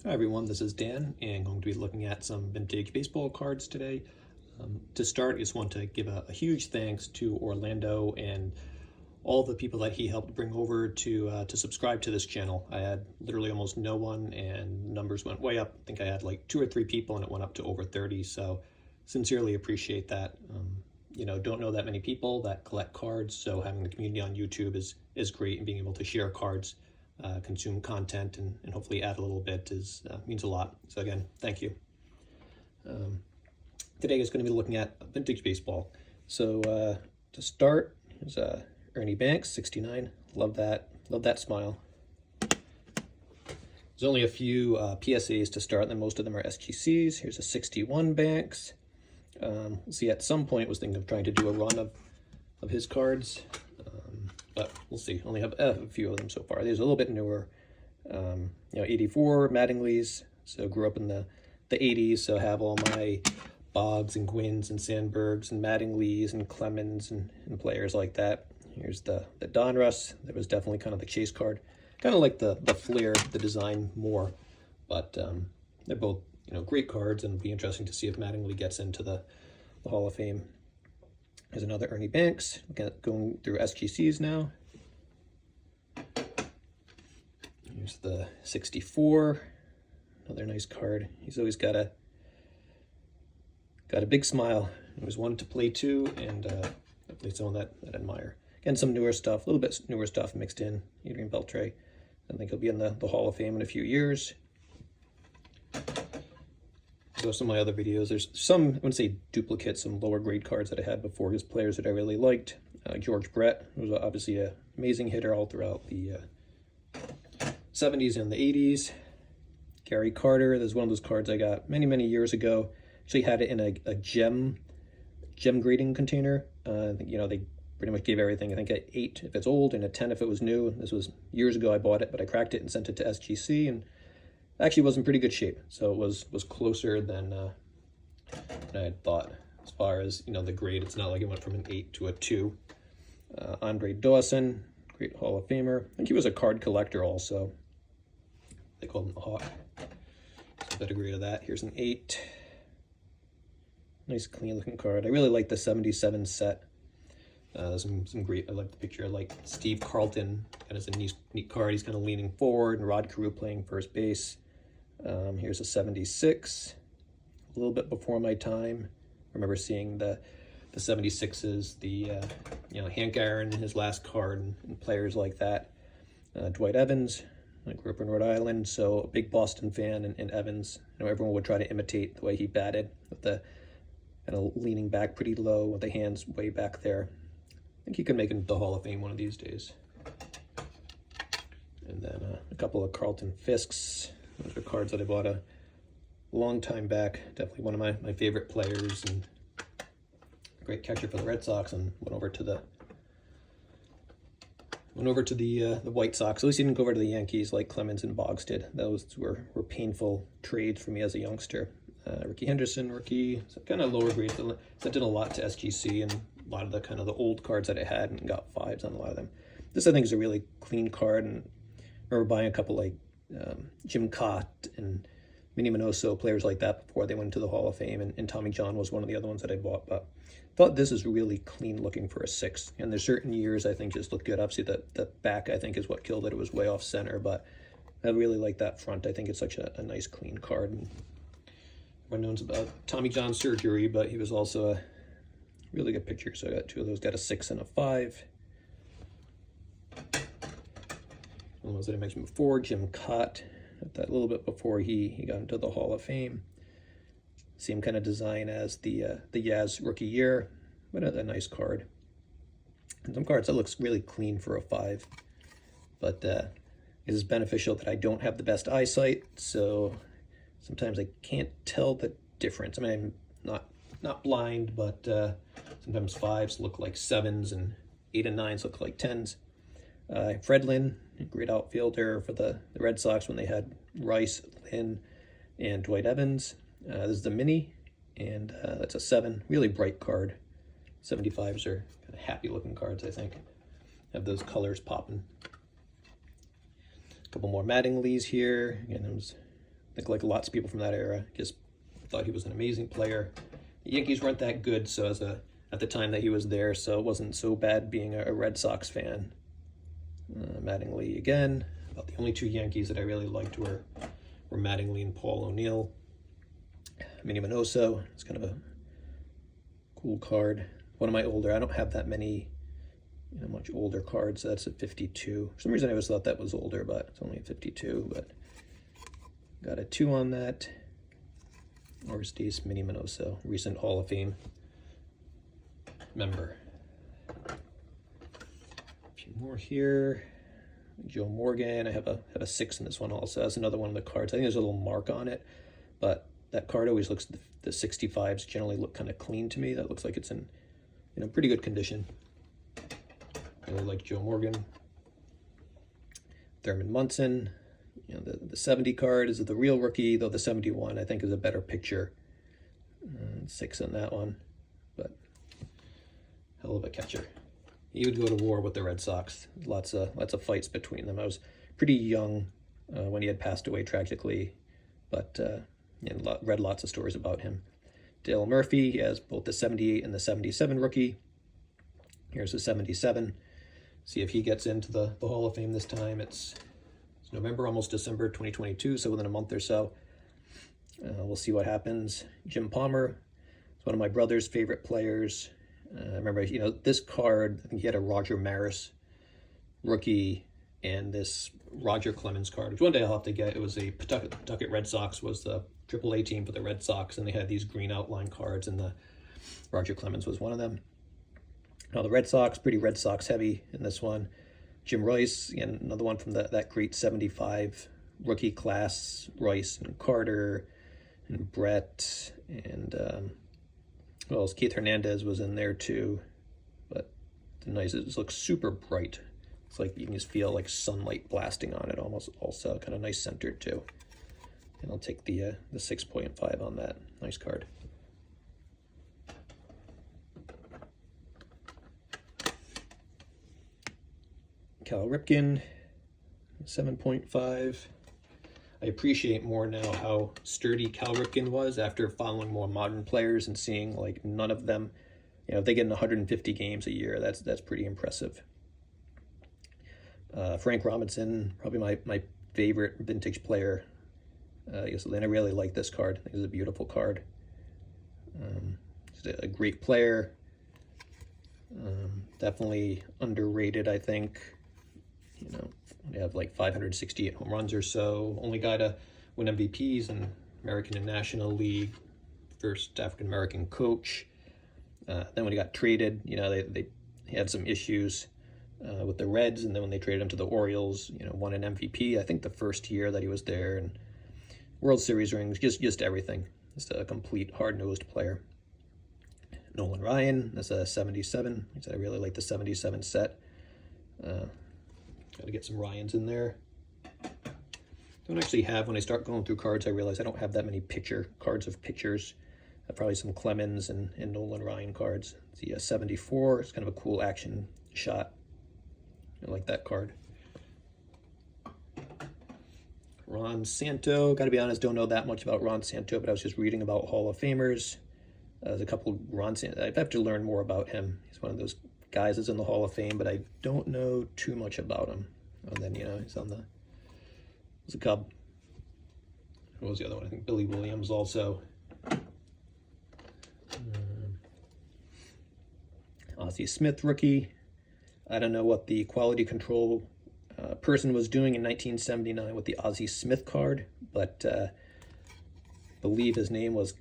Hi everyone, this is Dan, and I'm going to be looking at some vintage baseball cards today. To start, I just want to give a huge thanks to Orlando and all the people that he helped bring over to subscribe to this channel. I had literally almost no one, and numbers went way up. I think I had like 2 or 3 people, and it went up to over 30. So, sincerely appreciate that. Don't know that many people that collect cards, so having the community on YouTube is great, and being able to share cards, consume content, and hopefully add a little bit means a lot. So again, thank you. Today is going to be looking at vintage baseball. So to start, here's Ernie Banks, 69. Love that smile. There's only a few PSAs to start, and most of them are SGCs. Here's a 61 Banks. See, at some point was thinking of trying to do a run of his cards, but we'll see. Only have a few of them so far. These are a little bit newer. 84 Mattingly's. So grew up in the 80s, so have all my Boggs and Gwynns and Sandbergs and Mattingly's and Clemens and players like that. Here's the Donruss. That was definitely kind of the chase card. Kind of like the Flair, the design more, but they're both great cards, and it'll be interesting to see if Mattingly gets into the Hall of Fame. Here's another Ernie Banks, going through SGCs now. Here's the 64, another nice card. He's always got a big smile. He was one to play too, and definitely someone that I admire. Again, some newer stuff, a little bit newer stuff mixed in. Adrian Beltre. I think he'll be in the Hall of Fame in a few years. So some of my other videos, there's some, I wouldn't say duplicates, some lower grade cards that I had before, his players that I really liked. George Brett was obviously an amazing hitter all throughout the 70s and the 80s. Gary Carter, there's one of those cards I got many years ago. Actually had it in a gem grading container. They pretty much gave everything, I think, at 8 if it's old and a 10 if it was new. This was years ago I bought it, but I cracked it and sent it to SGC, and actually was in pretty good shape. So it was closer than I had thought. As far as the grade, it's not like it went from an 8 to a 2. Andre Dawson, great Hall of Famer. I think he was a card collector also. They called him the Hawk. So a pedigree of that. Here's an 8. Nice clean looking card. I really like the 77 set. Some great, I like the picture. I like Steve Carlton, kind of a neat card. He's kind of leaning forward, and Rod Carew playing first base. Here's a 76, a little bit before my time. I remember seeing the 76s, the Hank Aaron, his last card, and players like that. Dwight Evans. I grew up in Rhode Island, so a big Boston fan, and Evans. Everyone would try to imitate the way he batted, with the kind of leaning back pretty low, with the hands way back there. I think he could make it into the Hall of Fame one of these days. And then a couple of Carlton Fisks. Those are cards that I bought a long time back. Definitely one of my favorite players, and a great catcher for the Red Sox, and went over to the White Sox. At least he didn't go over to the Yankees like Clemens and Boggs did. Those were painful trades for me as a youngster. Ricky Henderson, rookie, so kind of lower grade. Sent in a lot to SGC, and a lot of the kind of the old cards that I had, and got 5s on a lot of them. This, I think, is a really clean card, and I remember buying a couple like Jim Cott and Minnie Minoso, players like that, before they went to the Hall of Fame, and Tommy John was one of the other ones that I bought. But I thought this is really clean looking for a 6. And there's certain years I think just look good. Obviously the back, I think, is what killed it. It was way off center, but I really like that front. I think it's such a nice clean card. And everyone knows about Tommy John surgery, but he was also a really good pitcher. So I got 2 of those, got a 6 and a 5. One of those that I mentioned before, Jim Cott, that little bit before he got into the Hall of Fame. Same kind of design as the Yaz rookie year, but a nice card. And some cards that looks really clean for a 5, but it is beneficial that I don't have the best eyesight, so sometimes I can't tell the difference. I mean, I'm not blind, but sometimes 5s look like 7s, and 8 and 9s look like 10s. Fred Lynn, great outfielder for the Red Sox when they had Rice, Lynn, and Dwight Evans. This is the mini, and that's a 7. Really bright card. 75s are kind of happy looking cards, I think. Have those colors popping. A couple more Mattingly's here. Again, I think like lots of people from that era just thought he was an amazing player. The Yankees weren't that good, so at the time that he was there, so it wasn't so bad being a Red Sox fan. Mattingly again. About the only two Yankees that I really liked were Mattingly and Paul O'Neill. Minnie Minoso, it's kind of a cool card. One of my older, I don't have that many, much older cards. So that's a 52. For some reason I always thought that was older, but it's only a 52. But got a 2 on that. Aristides Minnie Minoso, recent Hall of Fame member. A few more here. Joe Morgan, I have a 6 in this one also. That's another one of the cards. I think there's a little mark on it, but that card always looks, the 65s generally look kind of clean to me. That looks like it's in pretty good condition. I really like Joe Morgan. Thurman Munson, the 70 card is the real rookie, though the 71 I think is a better picture. 6 on that one, but hell of a catcher. He would go to war with the Red Sox. Lots of fights between them. I was pretty young when he had passed away tragically, but read lots of stories about him. Dale Murphy, he has both the 78 and the 77 rookie. Here's the 77. See if he gets into the Hall of Fame this time. It's November, almost December 2022, so within a month or so. We'll see what happens. Jim Palmer is one of my brother's favorite players. I remember, this card, I think he had a Roger Maris rookie and this Roger Clemens card, which one day I'll have to get. It was a Pawtucket Red Sox was the AAA team for the Red Sox, and they had these green outline cards, and the Roger Clemens was one of them. Now the Red Sox, pretty Red Sox heavy in this one. Jim Royce, again, another one from that great 75 rookie class. Royce and Carter and Brett and Keith Hernandez was in there too. But the nice, it just looks super bright. It's like you can just feel like sunlight blasting on it almost. Also kind of nice centered too. And I'll take the 6.5 on that. Nice card. Cal Ripken, 7.5. I appreciate more now how sturdy Cal Ripken was after following more modern players and seeing like none of them, if they get in 150 games a year, that's pretty impressive. Frank Robinson, probably my favorite vintage player. I really like this card. I think it's a beautiful card. He's a great player. Definitely underrated, I think. They have like 568 home runs or so. Only guy to win MVPs in American and National League. First African-American coach. Then when he got traded, they had some issues with the Reds, and then when they traded him to the Orioles, won an MVP, I think the first year that he was there, and World Series rings, just everything. Just a complete hard-nosed player. Nolan Ryan, that's a 77. I really like the 77 set. Got to get some Ryans in there. Don't actually have, when I start going through cards, I realize I don't have that many cards of pictures. Probably some Clemens and Nolan Ryan cards. The 74, it's kind of a cool action shot. I like that card. Ron Santo, got to be honest, don't know that much about Ron Santo, but I was just reading about Hall of Famers. There's a couple Ron Santo, I have to learn more about him. He's one of those guys that's in the Hall of Fame, but I don't know too much about him. And then, he's he's a Cub. What was the other one? I think Billy Williams also. Ozzie Smith rookie. I don't know what the quality control person was doing in 1979 with the Ozzie Smith card, but I believe his name was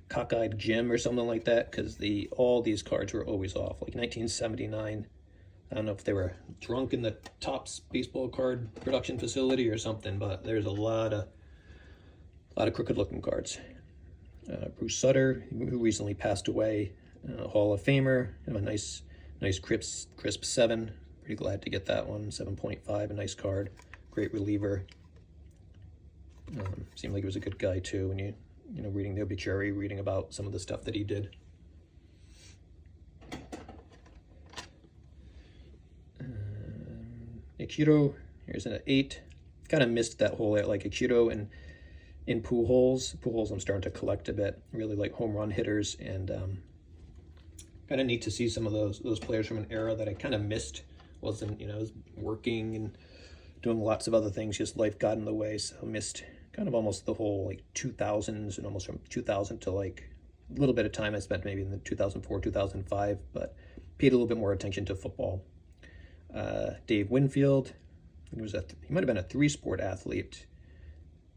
Cockeyed Jim or something like that, because all these cards were always off. Like 1979, I don't know if they were drunk in the Topps baseball card production facility or something, but there's a lot of crooked looking cards. Bruce Sutter, who recently passed away, Hall of Famer, a nice crisp 7. Pretty glad to get that one. 7.5, a nice card, great reliever. Seemed like he was a good guy too when you reading the obituary, reading about some of the stuff that he did. Ichiro, here's an 8. Kind of missed that whole, like Ichiro and in Pujols. Pujols I'm starting to collect a bit. Really like home run hitters, and kind of neat to see some of those players from an era that I kind of missed. Wasn't, you know, I was working and doing lots of other things, just life got in the way, so I missed kind of almost the whole like 2000s, and almost from 2000 to like a little bit of time I spent maybe in the 2004, 2005, but paid a little bit more attention to football. Dave Winfield, he might have been a three-sport athlete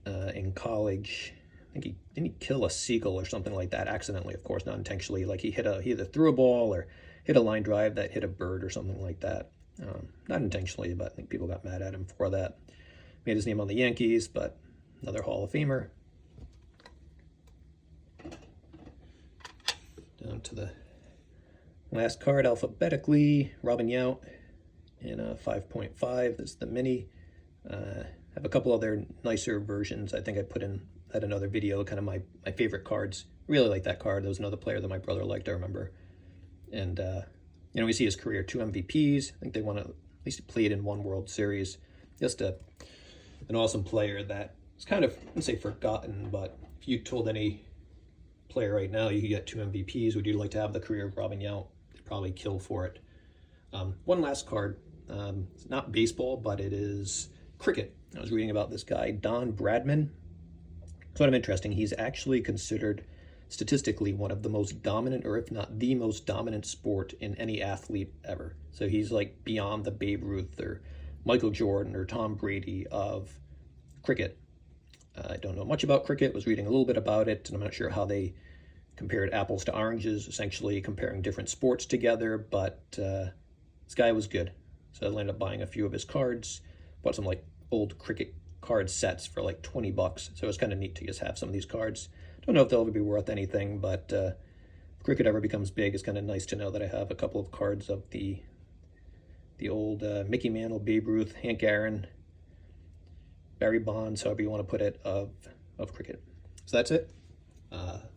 in college. I think didn't he kill a seagull or something like that accidentally, of course, not intentionally. Like he either threw a ball or hit a line drive that hit a bird or something like that. Not intentionally, but I think people got mad at him for that. Made his name on the Yankees, but another Hall of Famer. Down to the last card alphabetically, Robin Yount in a 5.5. This is the mini. Have a couple other nicer versions. I think I put in at another video kind of my favorite cards. Really like that card. There was another player that my brother liked, I remember. And you know, we see his career, 2 MVPs. I think they won at least played in 1 World Series. Just an awesome player that is kind of, I wouldn't say forgotten, but if you told any player right now you could get 2 MVPs, would you like to have the career of Robin Yount? They'd probably kill for it. One last card. It's not baseball, but it is cricket. I was reading about this guy, Don Bradman. Sort of interesting. He's actually considered statistically one of the most dominant, or if not the most dominant sport in any athlete ever. So he's like beyond the Babe Ruth or Michael Jordan or Tom Brady of cricket. I don't know much about cricket, was reading a little bit about it, and I'm not sure how they compared apples to oranges, essentially comparing different sports together, but this guy was good. So I ended up buying a few of his cards, bought some like old cricket card sets for like 20 bucks. So it was kind of neat to just have some of these cards. Don't know if they'll ever be worth anything, but if cricket ever becomes big, it's kind of nice to know that I have a couple of cards of the old Mickey Mantle, Babe Ruth, Hank Aaron, Barry Bonds, however you want to put it, of cricket. So that's it.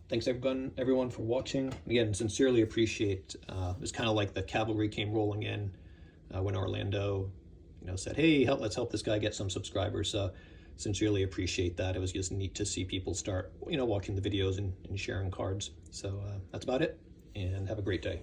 Thanks everyone for watching. Again, sincerely appreciate. It was kind of like the cavalry came rolling in when Orlando, you know, said, "Hey, let's help this guy get some subscribers." So sincerely appreciate that. It was just neat to see people start, you know, watching the videos and sharing cards. So that's about it, and have a great day.